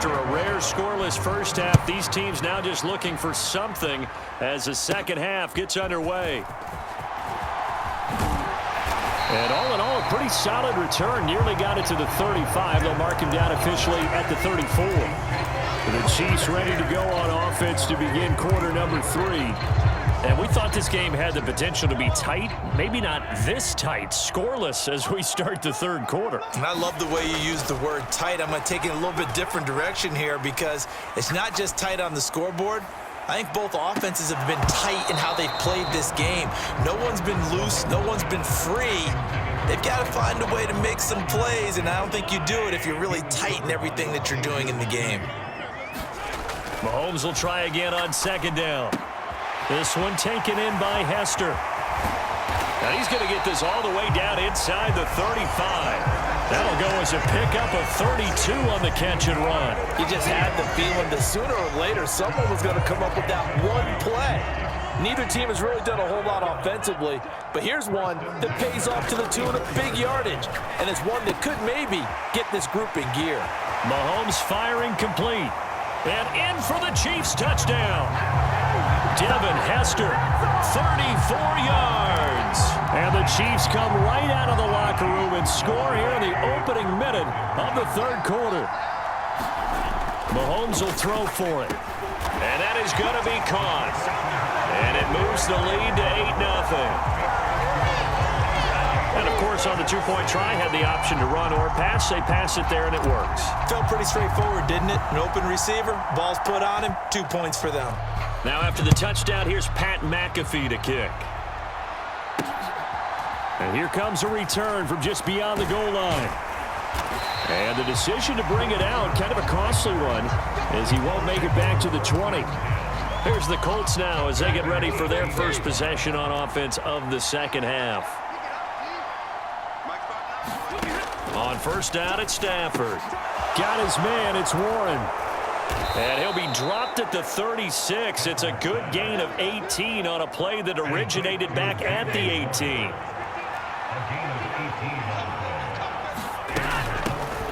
after a rare scoreless first half. These teams now just looking for something as the second half gets underway. And all in all, a pretty solid return. Nearly got it to the 35. They'll mark him down officially at the 34. The Chiefs ready to go on offense to begin quarter number 3. And we thought this game had the potential to be tight. Maybe not this tight, scoreless as we start the third quarter. And I love the way you use the word tight. I'm going to take it a little bit different direction here because it's not just tight on the scoreboard. I think both offenses have been tight in how they've played this game. No one's been loose. No one's been free. They've got to find a way to make some plays, and I don't think you do it if you're really tight in everything that you're doing in the game. Mahomes will try again on second down. This one taken in by Hester. Now he's going to get this all the way down inside the 35. That'll go as a pickup of 32 on the catch and run. You just had the feeling that sooner or later someone was going to come up with that one play. Neither team has really done a whole lot offensively, but here's one that pays off to the tune of big yardage, and it's one that could maybe get this group in gear. Mahomes firing complete. And in for the Chiefs touchdown. Devin Hester, 34 yards. And the Chiefs come right out of the locker room and score here in the opening minute of the third quarter. Mahomes will throw for it. And that is going to be caught. And it moves the lead to 8-0. And, of course, on the two-point try, had the option to run or pass. They pass it there, and it works. Felt pretty straightforward, didn't it? An open receiver, ball's put on him, 2 points for them. Now after the touchdown, here's Pat McAfee to kick. And here comes a return from just beyond the goal line. And the decision to bring it out, kind of a costly one, as he won't make it back to the 20. Here's the Colts now as they get ready for their first possession on offense of the second half. On first down, it's Stafford. Got his man, it's Warren. And he'll be dropped at the 36. It's a good gain of 18 on a play that originated back at the 18.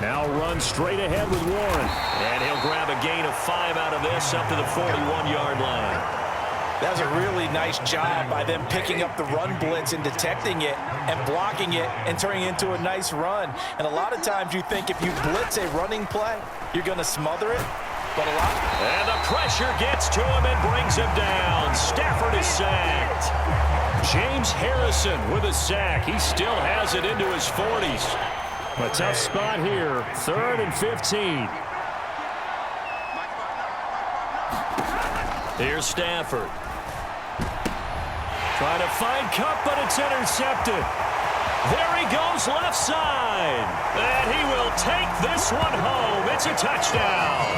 Now run straight ahead with Warren. And he'll grab a gain of 5 out of this up to the 41-yard line. That was a really nice job by them picking up the run blitz and detecting it and blocking it and turning it into a nice run. And a lot of times you think if you blitz a running play, you're going to smother it. But a lot. And the pressure gets to him and brings him down. Stafford is sacked. James Harrison with a sack. He still has it into his 40s. A tough spot here. 3rd and 15. Here's Stafford. Trying to find Cup, but it's intercepted. There he goes left side. And he will take this one home. It's a touchdown.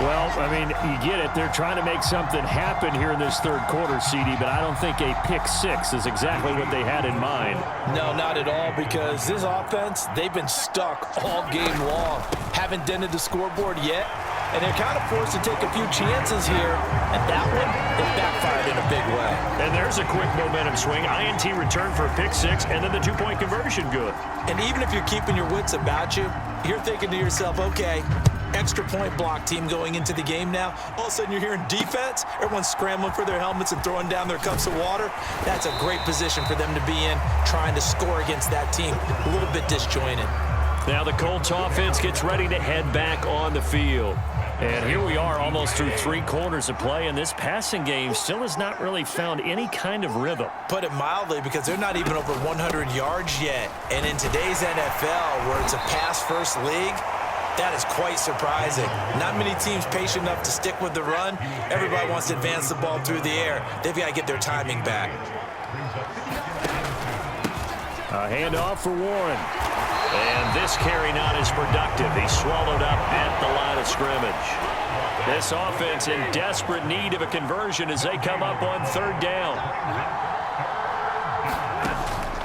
Well, I mean, you get it. They're trying to make something happen here in this third quarter, CD, but I don't think a pick six is exactly what they had in mind. No, not at all, because this offense, they've been stuck all game long. Haven't dented the scoreboard yet, and they're kind of forced to take a few chances here, and that one, it backfired in a big way. And there's a quick momentum swing. INT return for a pick six, and then the two-point conversion good. And even if you're keeping your wits about you, you're thinking to yourself, okay, extra point block team going into the game now. All of a sudden you're hearing defense. Everyone's scrambling for their helmets and throwing down their cups of water. That's a great position for them to be in, trying to score against that team. A little bit disjointed. Now the Colts offense gets ready to head back on the field. And here we are almost through 3 quarters of play, and this passing game still has not really found any kind of rhythm. Put it mildly, because they're not even over 100 yards yet. And in today's NFL, where it's a pass-first league, that is quite surprising. Not many teams patient enough to stick with the run. Everybody wants to advance the ball through the air. They've got to get their timing back. A handoff for Warren. And this carry not as productive. He's swallowed up at the line of scrimmage. This offense in desperate need of a conversion as they come up on 3rd down.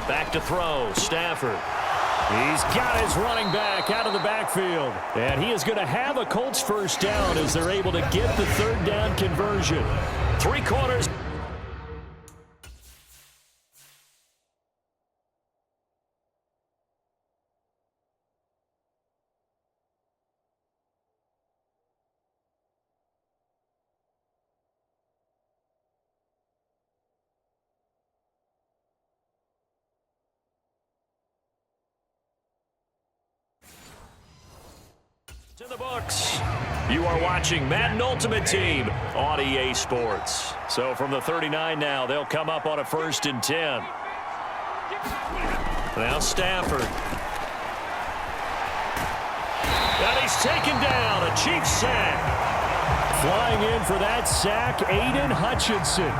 Back to throw, Stafford. He's got his running back out of the backfield. And he is going to have a Colts first down as they're able to get the 3rd down conversion. 3 quarters. In the books, you are watching Madden Ultimate Team on EA Sports. So from the 39 now, they'll come up on a 1st and 10. Now Stafford. And he's taken down, a Chiefs sack. Flying in for that sack, Aiden Hutchinson.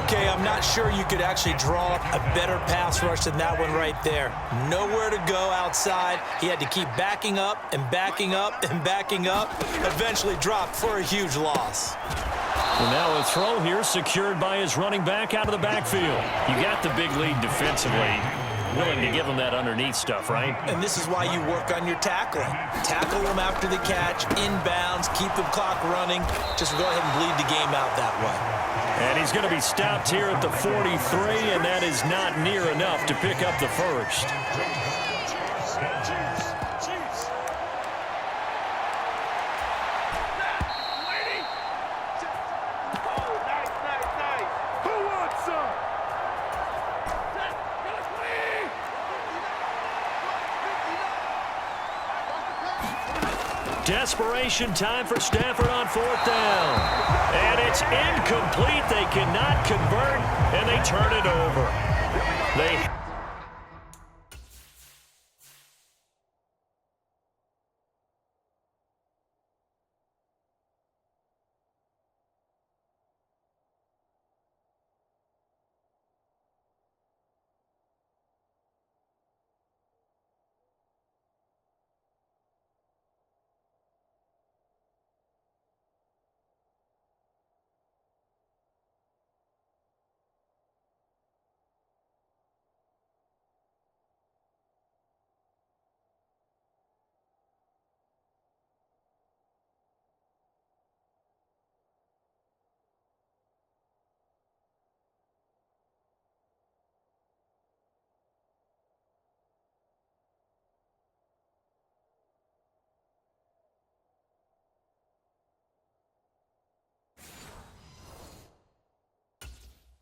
Okay, I'm not sure you could actually draw up a better pass rush than that one right there. Nowhere to go outside. He had to keep backing up and backing up and backing up. Eventually dropped for a huge loss. And now a throw here secured by his running back out of the backfield. You got the big lead defensively. Willing to give him that underneath stuff, right? And this is why you work on your tackling. Tackle them after the catch, inbounds, keep the clock running. Just go ahead and bleed the game out that way. And he's going to be stopped here at the 43, and that is not near enough to pick up the first. Desperation time for Stafford on 4th down. And it's incomplete. They cannot convert, and they turn it over.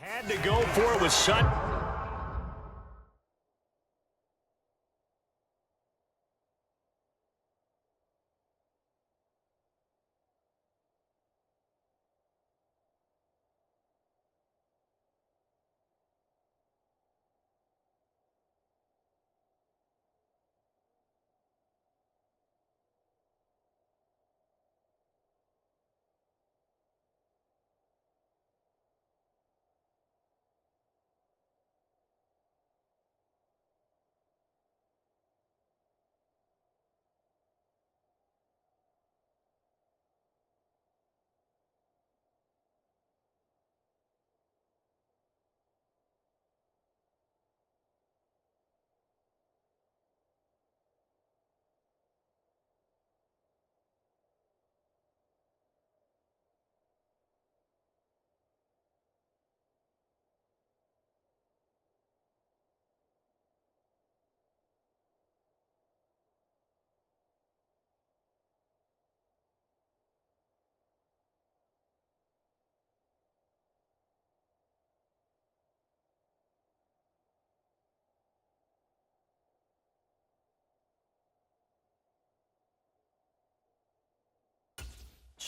Had to go for it with Sutton.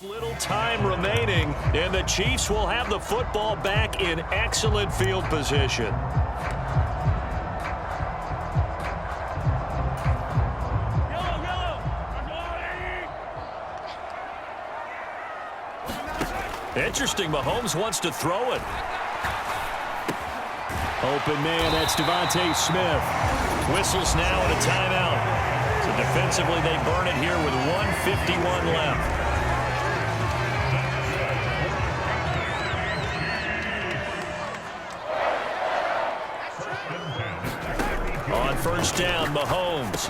Little time remaining, and the Chiefs will have the football back in excellent field position. Interesting, Mahomes wants to throw it. Open man, that's Devontae Smith. Whistles now and a timeout. So defensively, they burn it here with 1:51 left. On 1st down, Mahomes.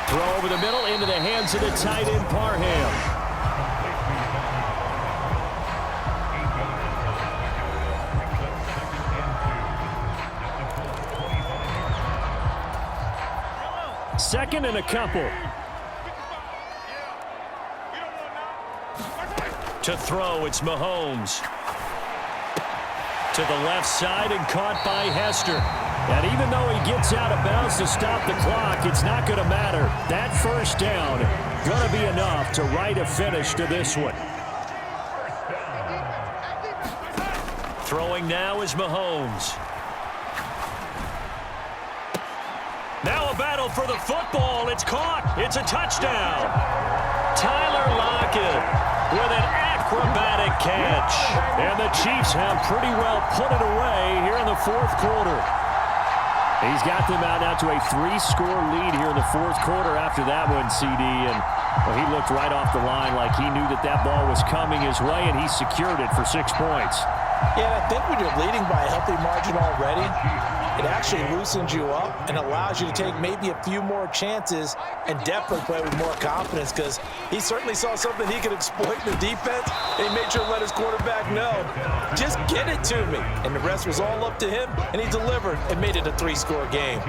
Throw over the middle into the hands of the tight end, Parham. Second and a couple. To throw, it's Mahomes. To the left side and caught by Hester. And even though he gets out of bounds to stop the clock, it's not going to matter. That first down going to be enough to write a finish to this one. Throwing now is Mahomes. Now a battle for the football. It's caught. It's a touchdown. Tyler Lockett with an acrobatic catch. And the Chiefs have pretty well put it away here in the fourth quarter. He's got them out now to a 3-score lead here in the fourth quarter after that one, CD. And well, he looked right off the line like he knew that that ball was coming his way, and he secured it for 6 points. Yeah, I think when you're leading by a healthy margin already, it actually loosens you up and allows you to take maybe a few more chances and definitely play with more confidence, because he certainly saw something he could exploit in the defense, and he made sure to let his quarterback know, just get it to me. And the rest was all up to him, and he delivered and made it a 3-score game.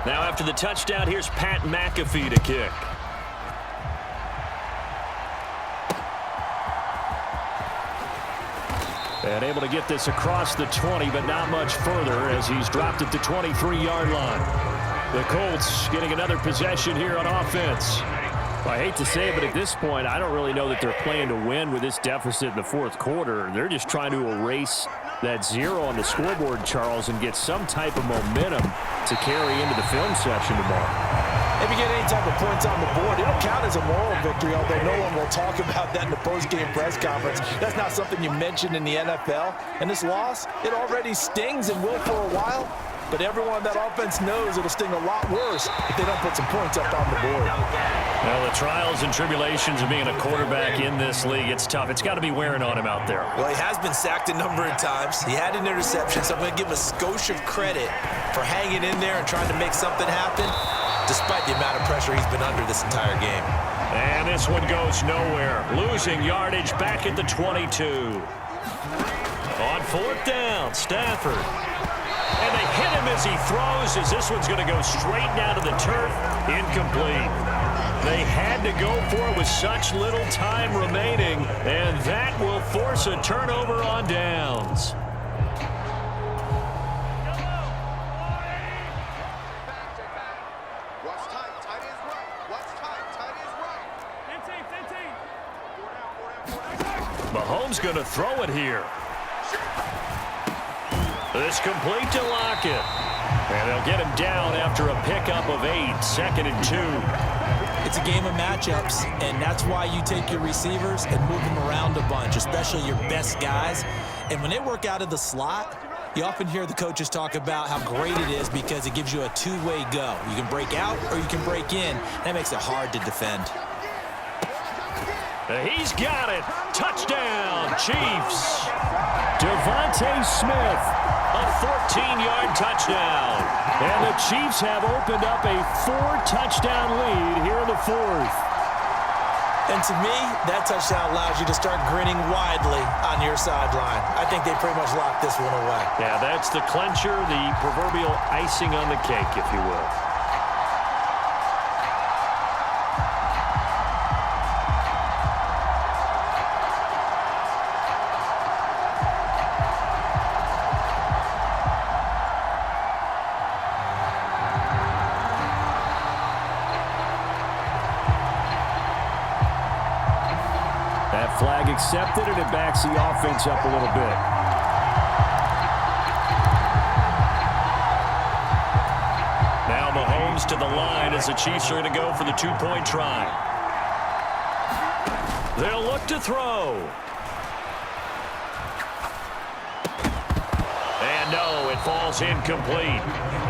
Now after the touchdown, here's Pat McAfee to kick. And able to get this across the 20, but not much further as he's dropped it to 23-yard line. The Colts getting another possession here on offense. I hate to say it, but at this point, I don't really know that they're playing to win with this deficit in the fourth quarter. They're just trying to erase that 0 on the scoreboard, Charles, and get some type of momentum to carry into the film session tomorrow. If you get any type of points on the board, it'll count as a moral victory, although no one will talk about that in the post-game press conference. That's not something you mentioned in the NFL. And this loss, it already stings and will for a while. But everyone on that offense knows it'll sting a lot worse if they don't put some points up on the board. Well, the trials and tribulations of being a quarterback in this league, it's tough. It's got to be wearing on him out there. Well, he has been sacked a number of times. He had an interception, so I'm going to give him a skosh of credit for hanging in there and trying to make something happen, despite the amount of pressure he's been under this entire game. And this one goes nowhere. Losing yardage back at the 22. On fourth down, Stafford. And they hit him as he throws, as this one's going to go straight down to the turf. Incomplete. They had to go for it with such little time remaining, and that will force a turnover on downs. Mahomes going to throw it here. This complete to Lockett. And they'll get him down after a pickup of 8, 2nd and 2. It's a game of matchups, and that's why you take your receivers and move them around a bunch, especially your best guys. And when they work out of the slot, you often hear the coaches talk about how great it is because it gives you a two-way go. You can break out or you can break in. That makes it hard to defend. He's got it. Touchdown, Chiefs. Devontae Smith, a 14-yard touchdown. And the Chiefs have opened up a 4-touchdown lead here in the fourth. And to me, that touchdown allows you to start grinning widely on your sideline. I think they pretty much locked this one away. Yeah, that's the clincher, the proverbial icing on the cake, if you will. Flag accepted, and it backs the offense up a little bit. Now Mahomes to the line as the Chiefs are going to go for the 2-point try. They'll look to throw. And no, it falls incomplete.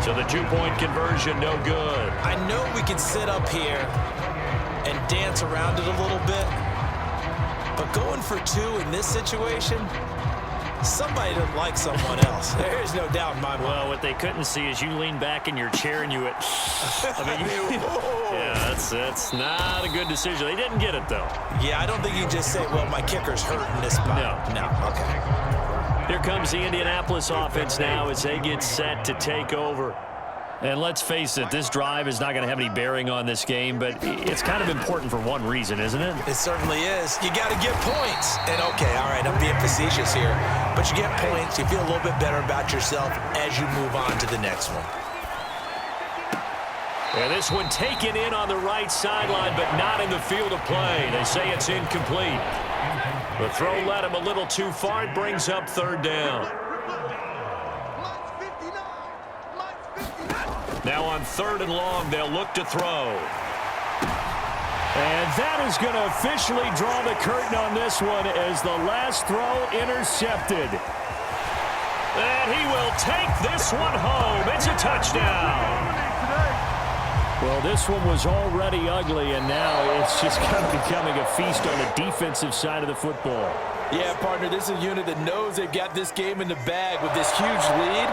So the 2-point conversion, no good. I know we can sit up here and dance around it a little bit, but going for 2 in this situation, somebody doesn't like someone else. There's no doubt in my mind. Well, what they couldn't see is you lean back in your chair and you went, yeah, that's not a good decision. They didn't get it, though. Yeah, I don't think you can just say, well, my kicker's hurt in this spot. No, okay. Here comes the Indianapolis offense now as they get set to take over. And let's face it, this drive is not going to have any bearing on this game, but it's kind of important for one reason, isn't it? It certainly is. You got to get points. And, okay, all right, I'm being facetious here, but you get points. You feel a little bit better about yourself as you move on to the next one. And this one taken in on the right sideline, but not in the field of play. They say it's incomplete. The throw led him a little too far. It brings up 3rd down. Now on 3rd and long, they'll look to throw. And that is going to officially draw the curtain on this one as the last throw intercepted. And he will take this one home. It's a touchdown. Well, this one was already ugly, and now it's just kind of becoming a feast on the defensive side of the football. Yeah, partner, this is a unit that knows they've got this game in the bag with this huge lead.